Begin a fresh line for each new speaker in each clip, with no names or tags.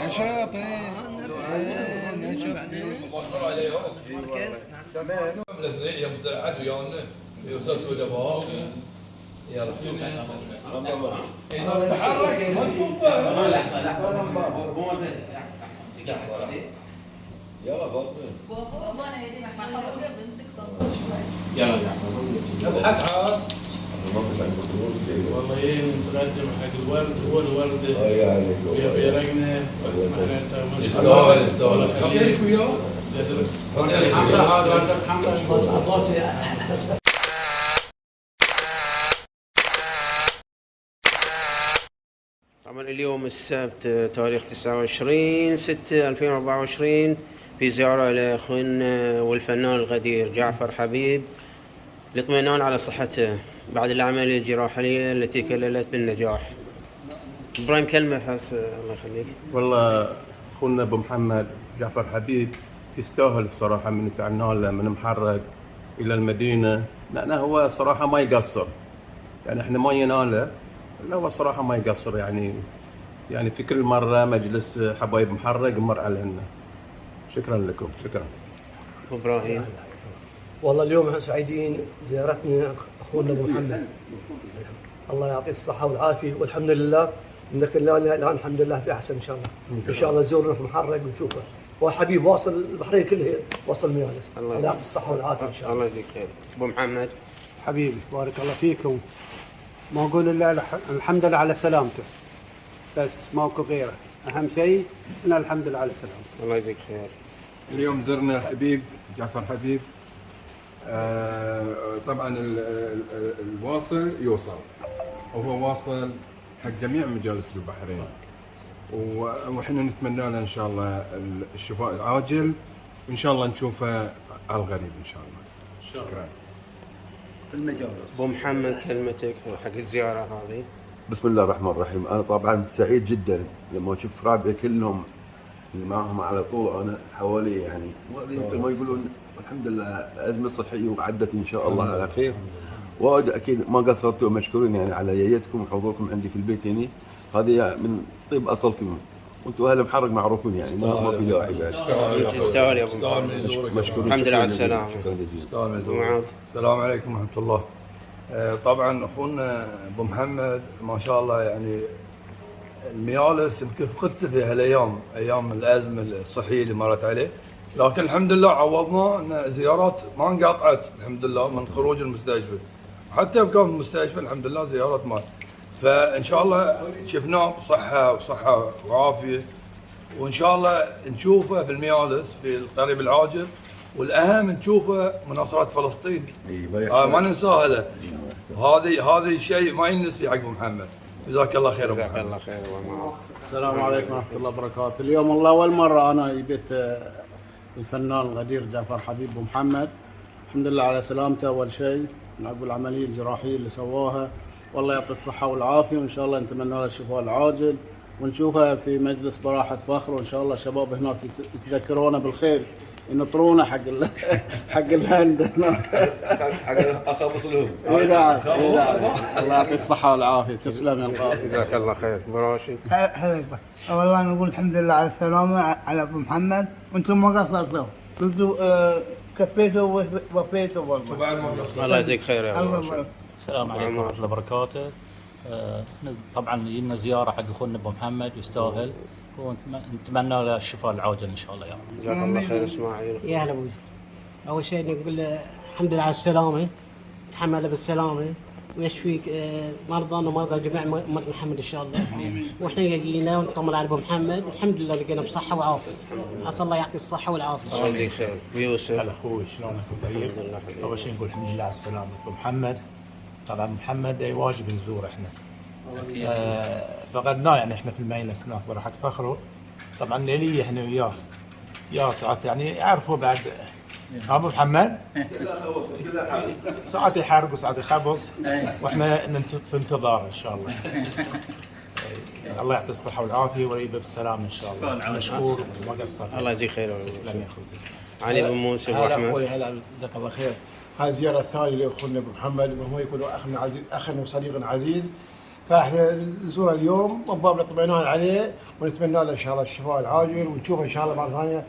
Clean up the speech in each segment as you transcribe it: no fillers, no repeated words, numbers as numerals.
نشاط
تمام. الاثنين يوم زرعت ويانا يوصلوا دواء يلا تحرك ما تشوفه
يلا باطل
بابا انا يدي محمد بنتك صبر شوي.
يلا
اضحك عاد
والله نتقدم حق الورد هو الورد
الله عليك
ويا رقنا واسمع انت
يستاهل خليك وياه
الحمله هذا ورد الحمله
عباسي
طبعا اليوم السبت تاريخ 29/6/2024 في زيارة لأخونا والفنان الغدير جعفر حبيب للاطمئنان على صحته بعد العملية الجراحية التي كللت بالنجاح. إبراهيم كلمة حس الله يخليك.
والله اخونا ابو محمد جعفر حبيب يستاهل الصراحه من تعنا له من محرق الى المدينه، لانه هو صراحه ما يقصر، يعني احنا ما يناله، لا هو صراحه ما يقصر، يعني في كل مره مجلس حبايب محرق نمر علينا. شكرا لكم. شكرا.
إبراهيم.
والله اليوم احنا سعيدين زيارتنا اخونا ابو محمد، الله يعطيه الصحه والعافيه، والحمد لله انك الان الحمد لله في احسن ان شاء الله. ان شاء الله نزورنا في محرق ونشوفه، وحبيب واصل البحرين كلها واصل ميانس، الله يعطيه الصحه والعافيه ان شاء الله.
الله يجزيك خير. ابو محمد
حبيبي بارك الله فيكم، ما اقول الا الحمد لله على سلامته، بس ماكو غيره، اهم شيء ان الحمد لله على سلامته.
الله يجزيك خير.
اليوم زرنا الحبيب جعفر حبيب. طبعا الواصل يوصل، وهو واصل حق جميع مجالس البحرين، وإحنا نتمنى له إن شاء الله الشفاء العاجل، وإن شاء الله نشوفه على الغريب إن شاء الله. شكرا.
في المجال
ابو محمد كلمتك حق الزيارة هذه.
بسم الله الرحمن الرحيم. انا طبعا سعيد جدا لما اشوف رابعي كلهم اللي معهم على طول، انا حوالي يعني مثل ما يقولون الحمد لله ازمه صحيه وعدت ان شاء الله على خير، وايد اكيد ما قصرتوا، مشكورين يعني على جيتكم وحضوركم عندي في البيت هنا، هذه من طيب اصلكم، وانتم اهل محرق معروفين يعني ما في داعي بعد.
تستاهل يا ابو محمد.
مشكورين.
الحمد لله على السلامة.
شكرا
جزيلا. السلام عليكم ورحمه الله. طبعا اخونا ابو محمد ما شاء الله يعني الميالس يمكن فقدته في هالايام، ايام الازمه الصحيه اللي مرت عليه، لكن الحمد لله عوضنا ان زيارات ما انقطعت الحمد لله من خروج المستشفى، حتى كان في المستشفى الحمد لله زيارات مات، فان شاء الله شفناه بصحه وعافيه، وان شاء الله نشوفه في الميالس في القريب العاجل، والاهم نشوفه مناصره فلسطين. ما ننساها له، هذه شيء ما ينسي حق ابو محمد. جزاك الله خير.
جزاك الله خير.
السلام عليكم ورحمه الله وبركاته. اليوم الله اول مره انا جبت الفنان الغدير جعفر حبيب ابو محمد، الحمد لله على سلامته اول شيء من عقب العمليه الجراحيه اللي سواها، والله يعطي الصحه والعافيه، وان شاء الله نتمنى له الشفاء العاجل، ونشوفه في مجلس براحه فخر، وان شاء الله الشباب هناك يتذكرونا بالخير، ينطرونا حق الهند هناك.
حق اخاف لهم.
اي نعم. الله يعطي الصحه والعافيه. تسلم يا القاضي.
جزاك الله خير. براشد.
هلا والله نقول الحمد لله على السلامه على ابو محمد، وانتم ما قصرتوا، قلتوا كفيتوا ووفيتوا والله.
الله يجزيك خير يا
الله.
السلام عليكم ورحمه الله وبركاته. طبعا لنا زياره حق اخونا ابو محمد يستاهل، ونتمنى له الشفاء العاجل ان شاء الله يا رب.
جزاك الله خير. اسماعيل.
يا هلا ابوي. اول شيء نقول له الحمد لله على السلامه، تحمل بالسلامه،
ويشفي مرضانا ومرضى جميع أمة محمد إن شاء الله. وإحنا لقينا ونطمن على أبو محمد والحمد لله لقينا بصحة وعافية. أسأل الله يعطي الصحة والعافية.
الله يجزيك خير. ويوسف.
هلا أخوي شلونك طيب؟ أول شيء نقول الحمد لله على السلامة أبو محمد. طبعا محمد واجب نزور إحنا. فقدناه يعني إحنا في المجلس هناك براحة فخره. طبعا ليلية إحنا وياه. يا ساعات يعني يعرفوا بعد ابو محمد ساعات يحرق وساعات يخبص واحنا في انتظار ان شاء الله. الله يعطي الصحه والعافيه ويجيبه بالسلامه ان شاء الله. مشكور وما قصر.
الله يجزيك خير.
تسلم يا اخوي تسلم.
علي بن موسى ابو احمد.
اخوي هلا جزاك الله خير. هاي الزياره الثانيه لاخونا ابو محمد وهو يكون اخنا عزيز اخنا وصديقنا عزيز. فاحنا نزوره اليوم من باب الاطمئنان عليه ونتمنى له ان شاء الله الشفاء العاجل ونشوفه ان شاء الله مره ثانيه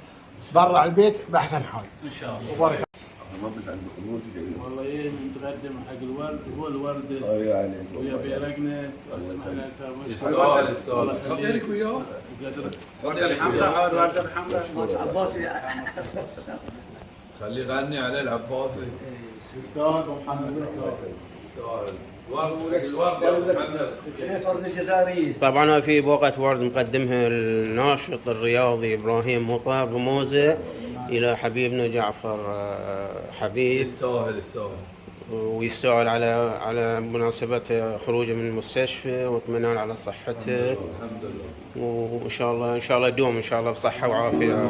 برا البيت باحسن حال.
ان شاء الله.
وبارك
والله ايه نتقدم حق الورد هو الورد
يعني
ويا بيرقنا واسمح لنا انت
الله يخليك وياه.
الحمله هذا ورد الحمله
عباسي
خليه يغني عليه العباسي.
استاذ محمد
يستاهل. الورد
فرد الجزائريين.
طبعا في بوقة ورد مقدمها الناشط الرياضي إبراهيم مطر بموزة إلى حبيبنا جعفر حبيب.
يستاهل
ويستاهل على مناسبة خروجه من المستشفى واطمئنان على صحته.
الحمد لله.
وإن شاء الله يدوم إن شاء الله بصحة وعافية.